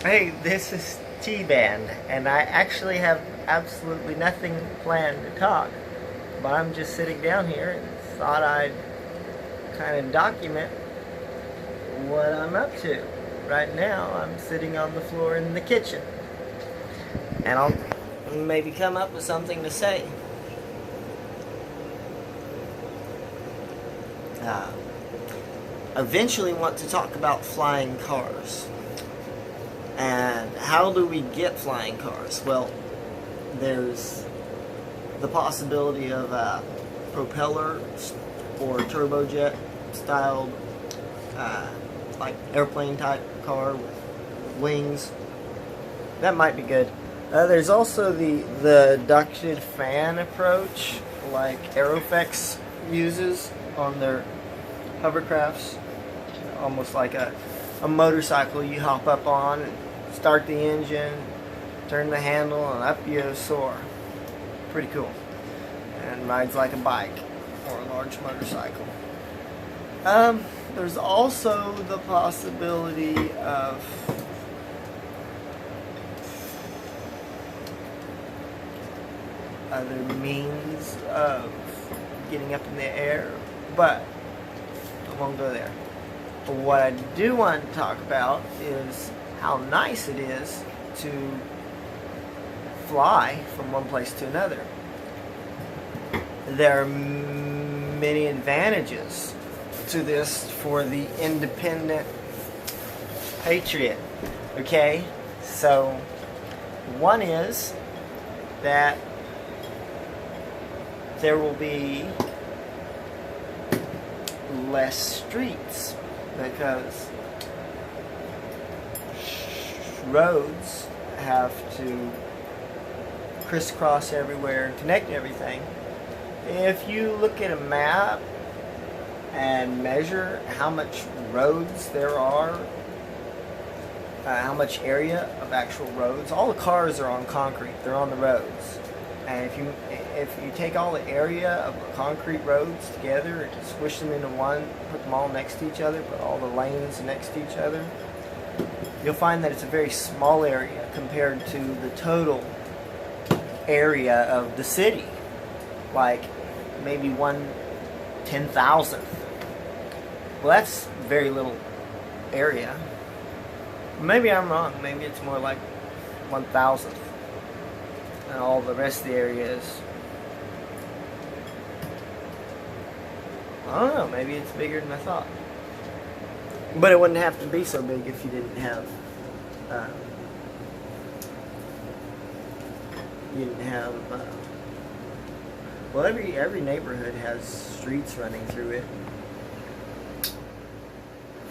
Hey, this is T-Band, and I actually have absolutely nothing planned to talk, but I'm just sitting down here and thought I'd kind of document what I'm up to. Right now, I'm sitting on the floor in the kitchen, and I'll maybe come up with something to say. Uh, Eventually want to talk about flying cars. And how do we get flying cars? Well, there's the possibility of a propeller or turbojet styled like airplane type car with wings. That might be good. There's also the ducted fan approach, like Aeroflex uses on their hovercrafts, almost like a motorcycle you hop up on and start the engine, turn the handle, and up you soar. Pretty cool. And rides like a bike or a large motorcycle. There's also the possibility of other means of getting up in the air, but I won't go there. But what I do want to talk about is how nice it is to fly from one place to another. There are many advantages to this for the independent patriot. Okay? So, one is that there will be less streets, because roads have to crisscross everywhere and connect everything. If you look at a map and measure how much roads there are, how much area of actual roads, all the cars are on concrete, they're on the roads. And if you take all the area of the concrete roads together and squish them into one, put them all next to each other, put all the lanes next to each other, you'll find that it's a very small area compared to the total area of the city. Like maybe 1/10,000th. Well, that's very little area. Maybe I'm wrong. Maybe it's more like 1,000th. And all the rest of the area is, I don't know, maybe it's bigger than I thought. But it wouldn't have to be so big if you didn't have well, every neighborhood has streets running through it.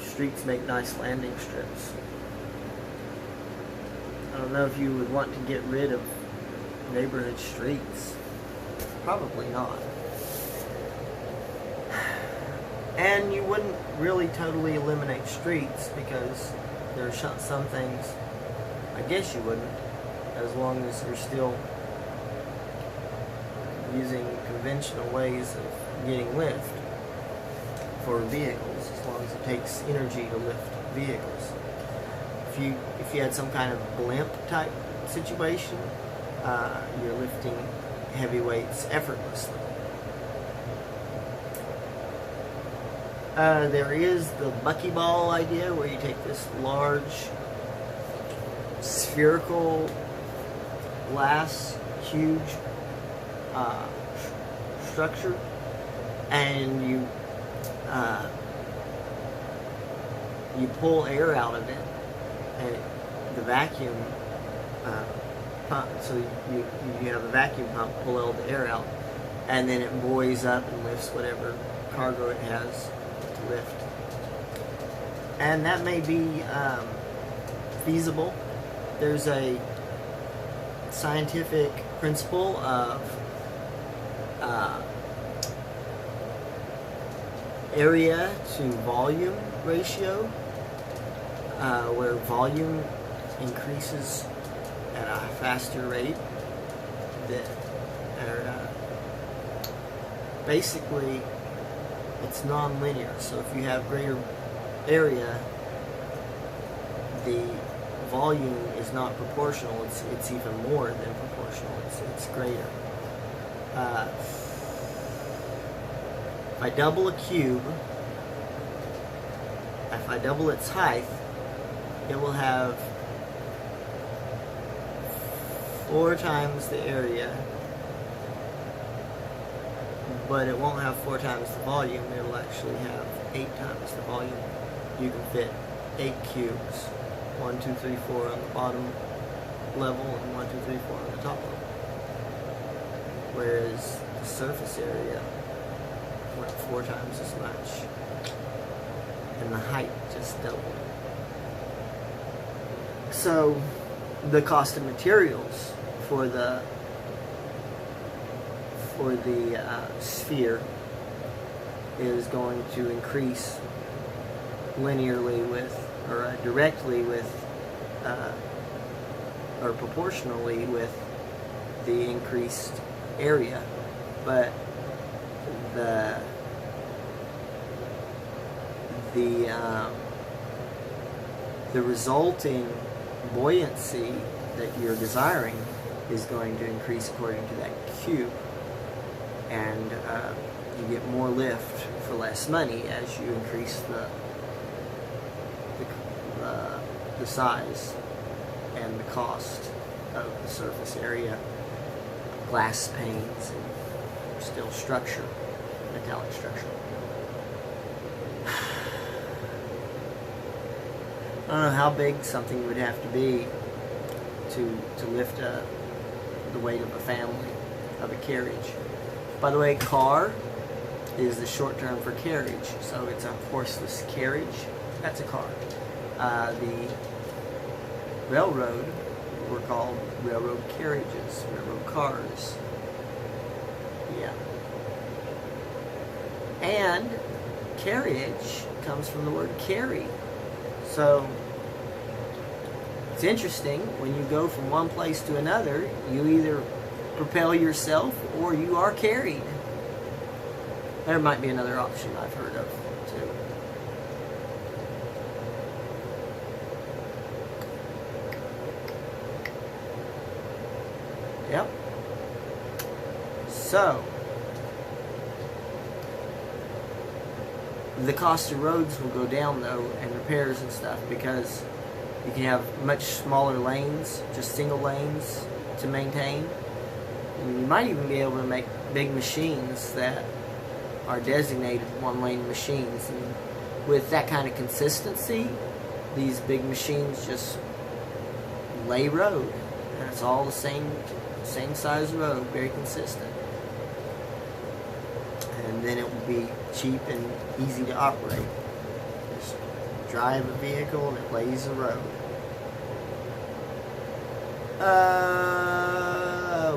Streets make nice landing strips. I don't know if you would want to get rid of neighborhood streets. Probably not. And you wouldn't really totally eliminate streets, because there are some things, I guess you wouldn't, as long as you're still using conventional ways of getting lift for vehicles, as long as it takes energy to lift vehicles. If you had some kind of blimp type situation, you're lifting heavy weights effortlessly. There is the buckyball idea, where you take this large spherical glass, huge structure, and you pull air out of it, and the vacuum pump, so you have a vacuum pump pull all the air out, and then it buoys up and lifts whatever cargo it has to lift. And that may be feasible. There's a scientific principle of area to volume ratio, where volume increases at a faster rate. Basically, it's non-linear. So if you have greater area, the volume is not proportional. It's even more than proportional. It's greater. If I double a cube, if I double its height, it will have 4 times the area, but it won't have 4 times the volume. It will actually have 8 times the volume. You can fit 8 cubes, 1, 2, 3, 4 on the bottom level and 1, 2, 3, 4 on the top level. Whereas the surface area went 4 times as much, and the height just doubled. So the cost of materials for the sphere is going to increase linearly with, or directly with, or proportionally with the increased area, but the resulting buoyancy that you're desiring is going to increase according to that cube, and you get more lift for less money as you increase the size and the cost of the surface area, glass panes, and steel structure, metallic structure. I don't know how big something would have to be to lift the weight of a family, of a carriage. By the way, car is the short term for carriage, so it's a horseless carriage. That's a car. The railroad were called railroad carriages, railroad cars. Yeah. And carriage comes from the word carry. So it's interesting, when you go from one place to another, you either propel yourself or you are carried. There might be another option I've heard of too. Yep. So the cost of roads will go down though, and repairs and stuff, because you can have much smaller lanes, just single lanes to maintain. And you might even be able to make big machines that are designated one-lane machines. And with that kind of consistency, these big machines just lay road, and it's all the same size road, very consistent. And then it will be cheap and easy to operate. Just drive a vehicle and it lays the road.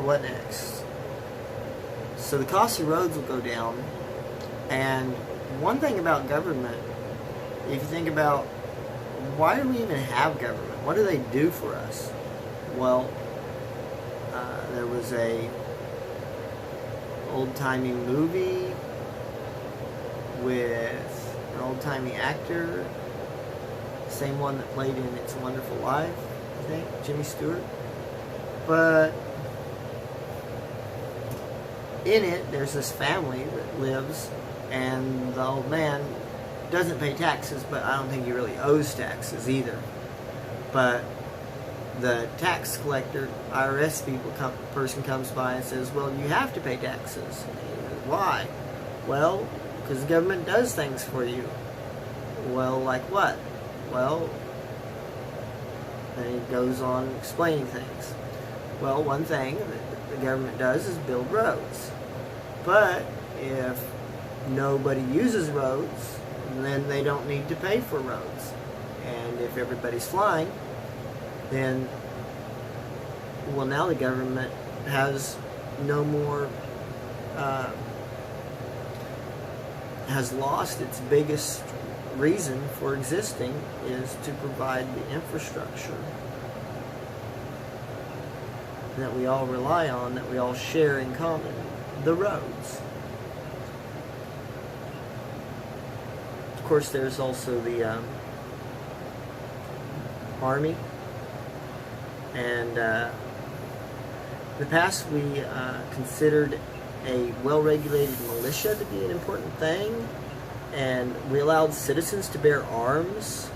What next? So the cost of roads will go down. And one thing about government, if you think about, why do we even have government? What do they do for us? Well, there was a old-timey movie with an old-timey actor, same one that played in It's a Wonderful Life, I think, Jimmy Stewart. But in it, there's this family that lives, and the old man doesn't pay taxes, but I don't think he really owes taxes either. But the tax collector, IRS person comes by and says, well, you have to pay taxes. And he says, why? Well, because the government does things for you. Well, like what? Well, and he goes on explaining things. Well, one thing that the government does is build roads. But if nobody uses roads, then they don't need to pay for roads. And if everybody's flying, then, well, now the government has no more, has lost its biggest reason for existing, is to provide the infrastructure that we all rely on, that we all share in common, the roads. Of course, there's also the Army, And in the past, we considered a well-regulated militia to be an important thing, and we allowed citizens to bear arms.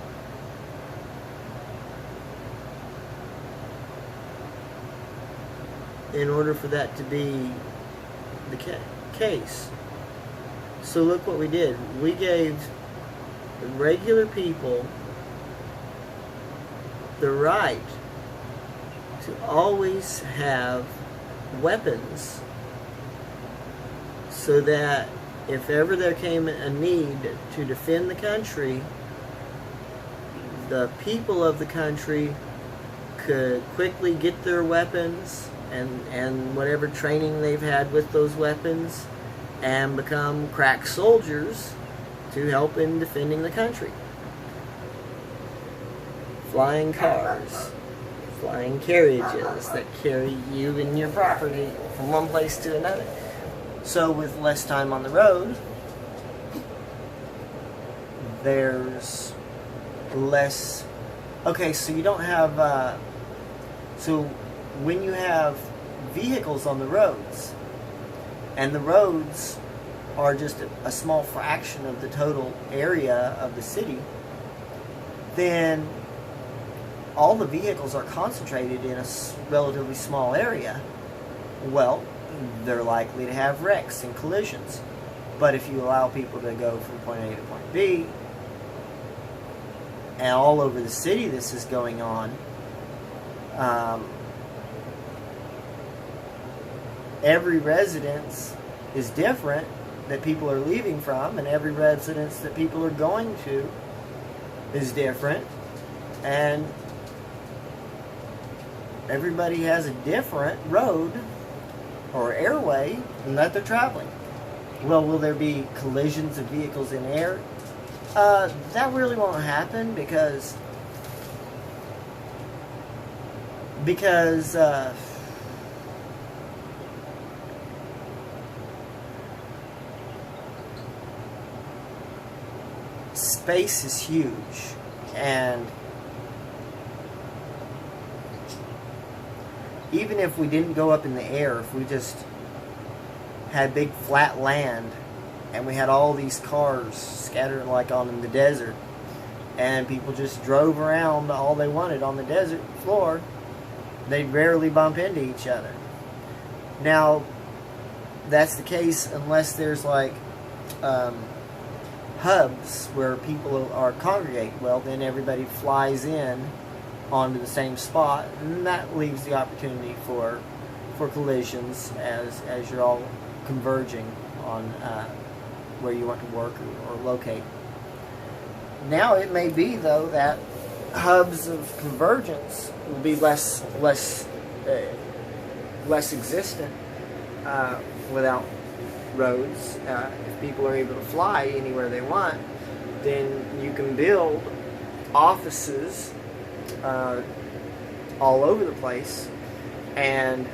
In order for that to be the case. So look what we did. We gave regular people the right to always have weapons, so that if ever there came a need to defend the country, the people of the country could quickly get their weapons and whatever training they've had with those weapons and become crack soldiers to help in defending the country. Flying cars, flying carriages that carry you and your property from one place to another. So with less time on the road, there's less... Okay, so you don't have... so when you have vehicles on the roads, and the roads are just a small fraction of the total area of the city, then all the vehicles are concentrated in a relatively small area. Well, they're likely to have wrecks and collisions. But if you allow people to go from point A to point B, and all over the city this is going on, every residence is different that people are leaving from, and every residence that people are going to is different, and everybody has a different road or airway that they're traveling. Well, will there be collisions of vehicles in air? That really won't happen because space is huge, and even if we didn't go up in the air, if we just had big flat land and we had all these cars scattered like on in the desert, and people just drove around all they wanted on the desert floor, they'd rarely bump into each other. Now, that's the case unless there's like hubs where people are congregate. Well, then everybody flies in onto the same spot, and that leaves the opportunity for collisions as you're all converging on where you want to work or locate. Now it may be though that hubs of convergence will be less existent without roads. If people are able to fly anywhere they want, then you can build offices all over the place and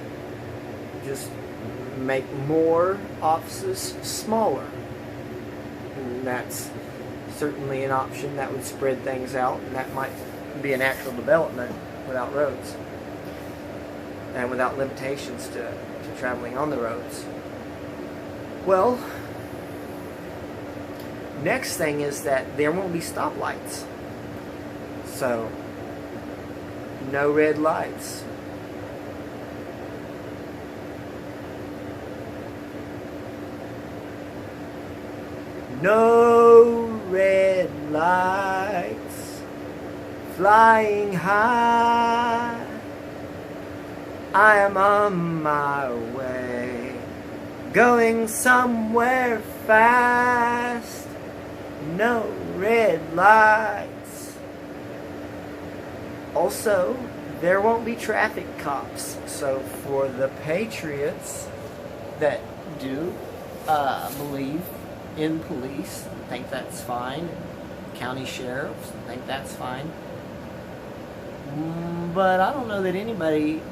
just make more offices smaller. And that's certainly an option that would spread things out, and that might be a natural development without roads and without limitations to traveling on the roads. Well, next thing is that there won't be stoplights. So, no red lights. No red lights flying high. I am on my way, going somewhere fast. No red lights. Also, there won't be traffic cops. So for the patriots that do believe in police, think that's fine, county sheriffs think that's fine, but I don't know that anybody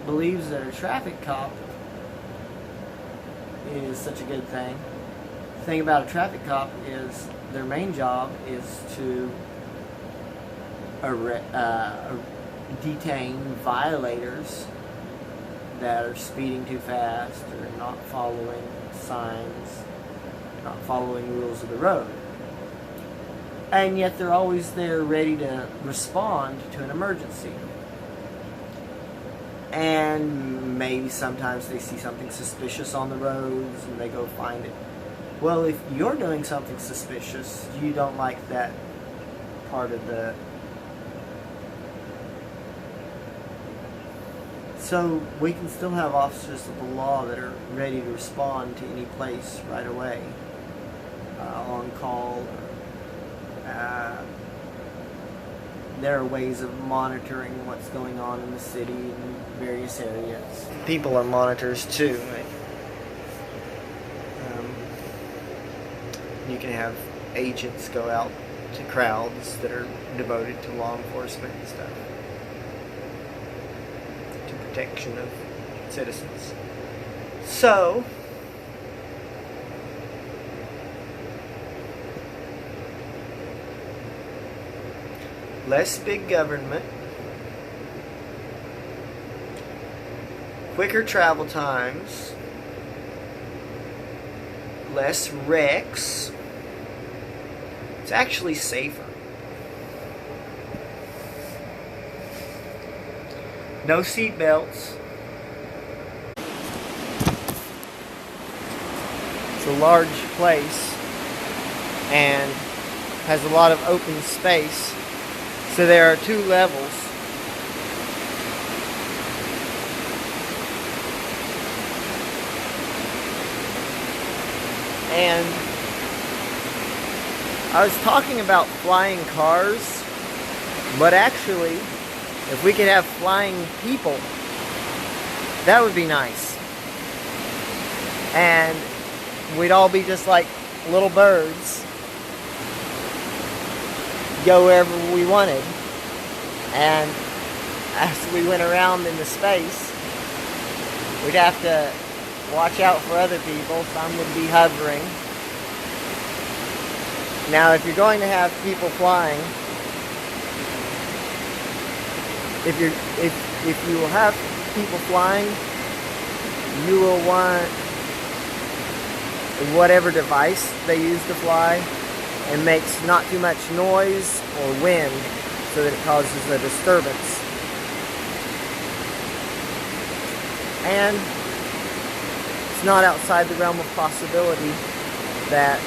believes that a traffic cop is such a good thing. The thing about a traffic cop is their main job is to detain violators that are speeding too fast or not following signs, not following rules of the road. And yet they're always there ready to respond to an emergency. And maybe sometimes they see something suspicious on the roads and they go find it. Well, if you're doing something suspicious, you don't like that part of the... So we can still have officers of the law that are ready to respond to any place right away, on call. There are ways of monitoring what's going on in the city in various areas. People are monitors too. You can have agents go out to crowds that are devoted to law enforcement and stuff, to protection of citizens. So, less big government, quicker travel times, less wrecks. It's actually safer. No seat belts. It's a large place and has a lot of open space. So there are 2 levels. And I was talking about flying cars, but actually, if we could have flying people, that would be nice. And we'd all be just like little birds, go wherever we wanted. And as we went around in the space, we'd have to watch out for other people. Some would be hovering. Now, if you're going to have people flying, if you will have people flying, you will want whatever device they use to fly and makes not too much noise or wind so that it causes a disturbance. And it's not outside the realm of possibility that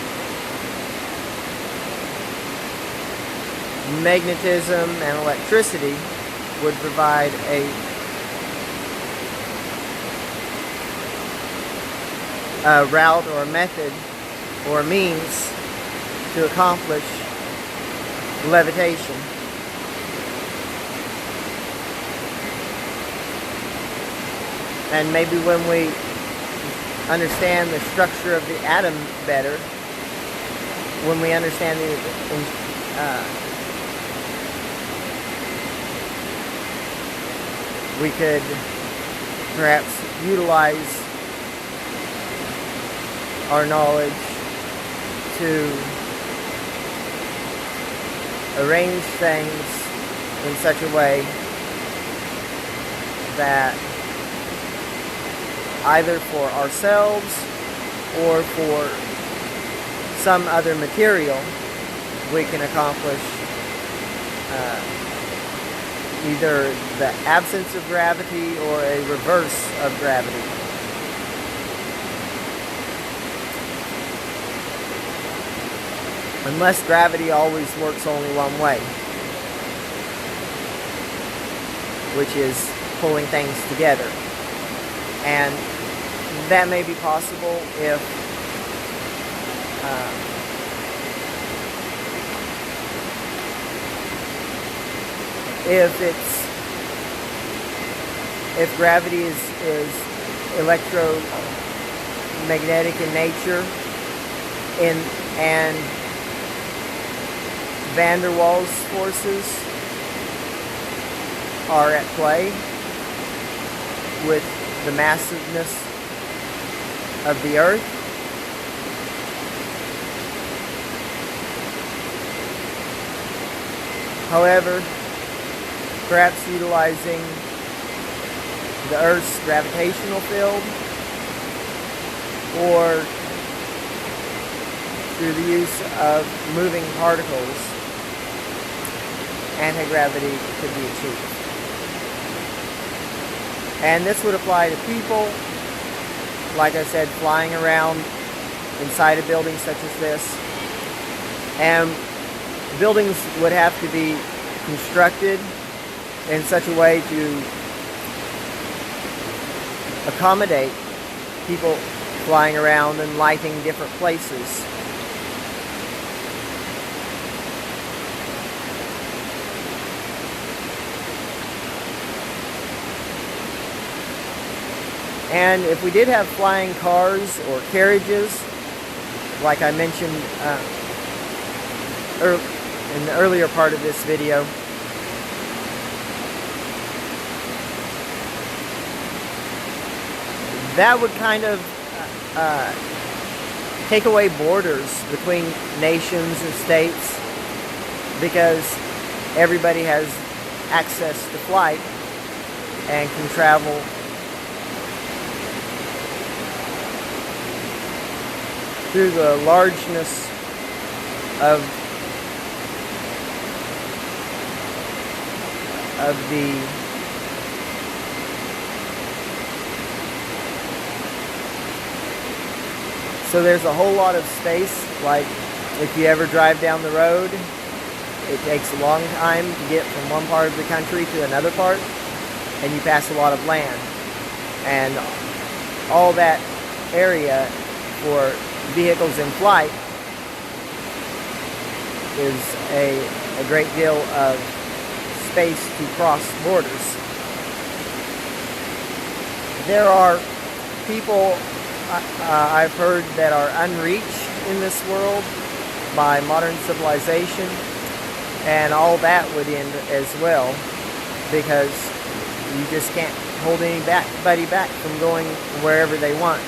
magnetism and electricity would provide a route or a method or a means to accomplish levitation. And maybe when we understand the structure of the atom better, when we understand we could perhaps utilize our knowledge to arrange things in such a way that either for ourselves or for some other material we can accomplish either the absence of gravity or a reverse of gravity. Unless gravity always works only one way, which is pulling things together. And that may be possible if gravity is electromagnetic in nature, and van der Waals forces are at play with the massiveness of the Earth. However, perhaps utilizing the Earth's gravitational field, or through the use of moving particles, anti-gravity could be achieved. And this would apply to people, like I said, flying around inside a building such as this. And buildings would have to be constructed in such a way to accommodate people flying around and lighting different places. And if we did have flying cars or carriages, like I mentioned in the earlier part of this video, that would kind of take away borders between nations and states, because everybody has access to flight and can travel through the largeness of the so there's a whole lot of space. Like if you ever drive down the road, it takes a long time to get from one part of the country to another part, and you pass a lot of land, and all that area for vehicles in flight is a great deal of space to cross borders. There are people I've heard that are unreached in this world by modern civilization, and all that would end as well, because you just can't hold anybody back from going wherever they want.